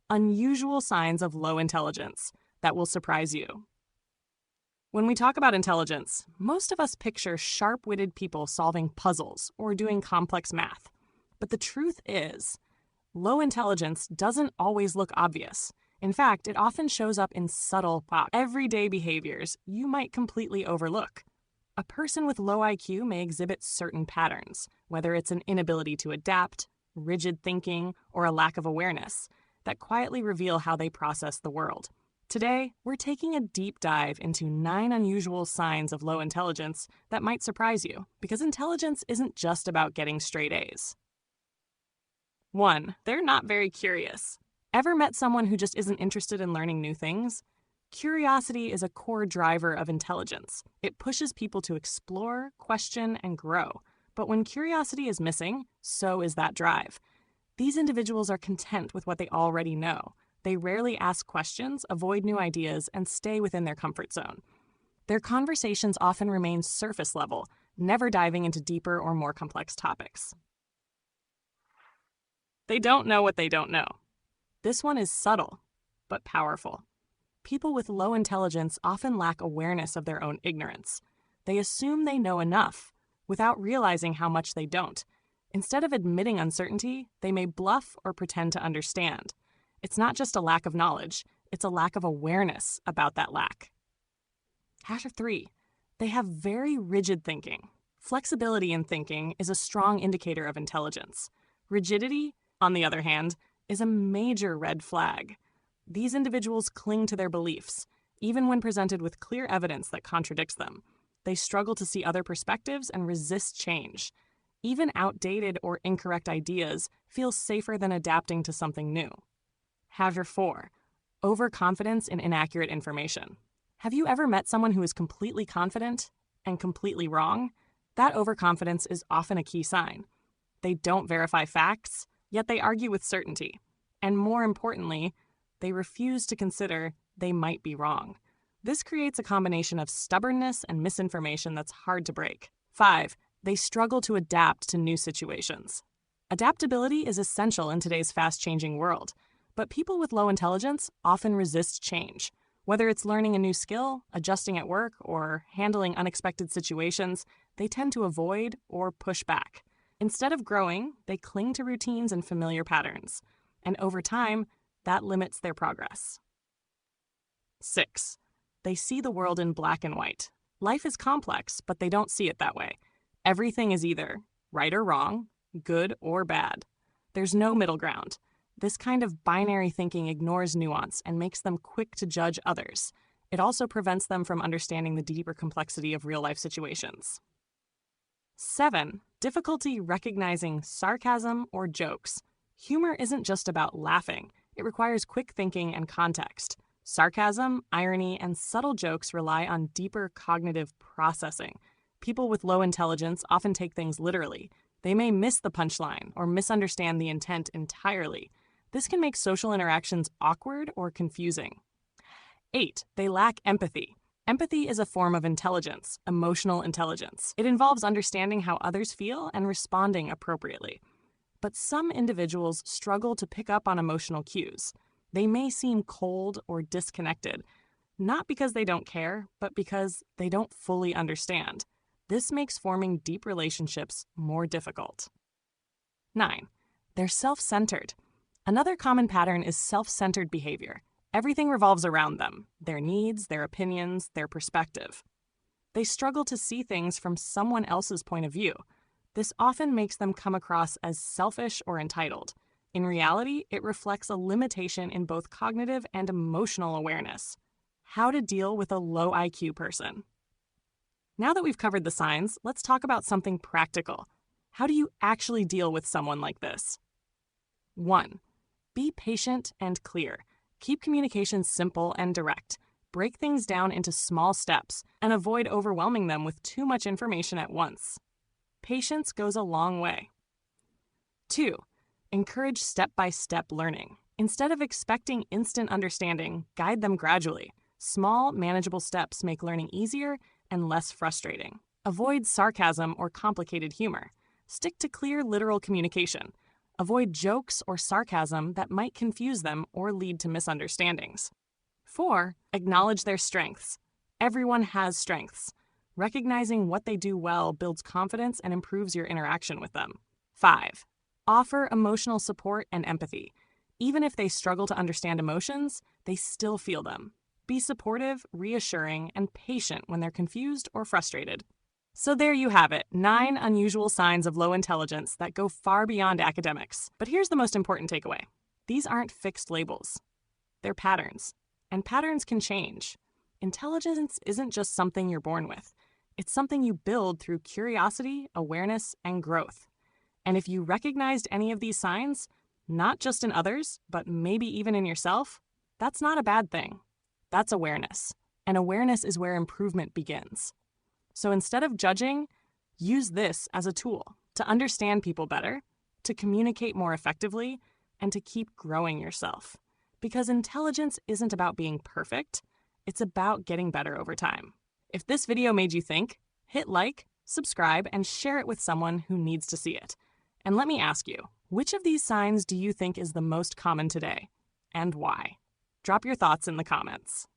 Unusual signs of low intelligence that will surprise you. When we talk about intelligence, most of us picture sharp-witted people solving puzzles or doing complex math. But the truth is, low intelligence doesn't always look obvious. In fact, it often shows up in subtle, everyday behaviors you might completely overlook. A person with low IQ may exhibit certain patterns, whether it's an inability to adapt, rigid thinking, or a lack of awareness, that quietly reveal how they process the world. Today, we're taking a deep dive into 9 unusual signs of low intelligence that might surprise you, because intelligence isn't just about getting straight A's. 1. They're not very curious. Ever met someone who just isn't interested in learning new things? Curiosity is a core driver of intelligence. It pushes people to explore, question, and grow. But when curiosity is missing, so is that drive. These individuals are content with what they already know. They rarely ask questions, avoid new ideas, and stay within their comfort zone. Their conversations often remain surface level, never diving into deeper or more complex topics. They don't know what they don't know. This one is subtle, but powerful. People with low intelligence often lack awareness of their own ignorance. They assume they know enough, without realizing how much they don't. Instead of admitting uncertainty, they may bluff or pretend to understand. It's not just a lack of knowledge, it's a lack of awareness about that lack. 3. They have very rigid thinking. Flexibility in thinking is a strong indicator of intelligence. Rigidity, on the other hand, is a major red flag. These individuals cling to their beliefs, even when presented with clear evidence that contradicts them. They struggle to see other perspectives and resist change. Even outdated or incorrect ideas feel safer than adapting to something new. 4. Overconfidence in inaccurate information. Have you ever met someone who is completely confident and completely wrong? That overconfidence is often a key sign. They don't verify facts, yet they argue with certainty. And more importantly, they refuse to consider they might be wrong. This creates a combination of stubbornness and misinformation that's hard to break. 5. They struggle to adapt to new situations. Adaptability is essential in today's fast-changing world, but people with low intelligence often resist change. Whether it's learning a new skill, adjusting at work, or handling unexpected situations, they tend to avoid or push back. Instead of growing, they cling to routines and familiar patterns, and over time, that limits their progress. 6. They see the world in black and white. Life is complex, but they don't see it that way. Everything is either right or wrong, good or bad. There's no middle ground. This kind of binary thinking ignores nuance and makes them quick to judge others. It also prevents them from understanding the deeper complexity of real-life situations. 7. Difficulty recognizing sarcasm or jokes. Humor isn't just about laughing. It requires quick thinking and context. Sarcasm, irony, and subtle jokes rely on deeper cognitive processing. People with low intelligence often take things literally. They may miss the punchline or misunderstand the intent entirely. This can make social interactions awkward or confusing. 8. They lack empathy. Empathy is a form of intelligence, emotional intelligence. It involves understanding how others feel and responding appropriately. But some individuals struggle to pick up on emotional cues. They may seem cold or disconnected, not because they don't care, but because they don't fully understand. This makes forming deep relationships more difficult. 9. They're self-centered. Another common pattern is self-centered behavior. Everything revolves around them, their needs, their opinions, their perspective. They struggle to see things from someone else's point of view. This often makes them come across as selfish or entitled. In reality, it reflects a limitation in both cognitive and emotional awareness. How to deal with a low IQ person. Now that we've covered the signs, let's talk about something practical. How do you actually deal with someone like this? 1. Be patient and clear. Keep communication simple and direct. Break things down into small steps and avoid overwhelming them with too much information at once. Patience goes a long way. 2. Encourage step-by-step learning. Instead of expecting instant understanding, guide them gradually. Small, manageable steps make learning easier and less frustrating. Avoid sarcasm or complicated humor. Stick to clear, literal communication. Avoid jokes or sarcasm that might confuse them or lead to misunderstandings. 4. Acknowledge their strengths. Everyone has strengths. Recognizing what they do well builds confidence and improves your interaction with them. 5. Offer emotional support and empathy. Even if they struggle to understand emotions, they still feel them. Be supportive, reassuring, and patient when they're confused or frustrated. So there you have it, 9 unusual signs of low intelligence that go far beyond academics. But here's the most important takeaway. These aren't fixed labels. They're patterns. And patterns can change. Intelligence isn't just something you're born with. It's something you build through curiosity, awareness, and growth. And if you recognized any of these signs, not just in others, but maybe even in yourself, that's not a bad thing. That's awareness. And awareness is where improvement begins. So instead of judging, use this as a tool to understand people better, to communicate more effectively, and to keep growing yourself. Because intelligence isn't about being perfect, it's about getting better over time. If this video made you think, hit like, subscribe, and share it with someone who needs to see it. And let me ask you, which of these signs do you think is the most common today, and why? Drop your thoughts in the comments.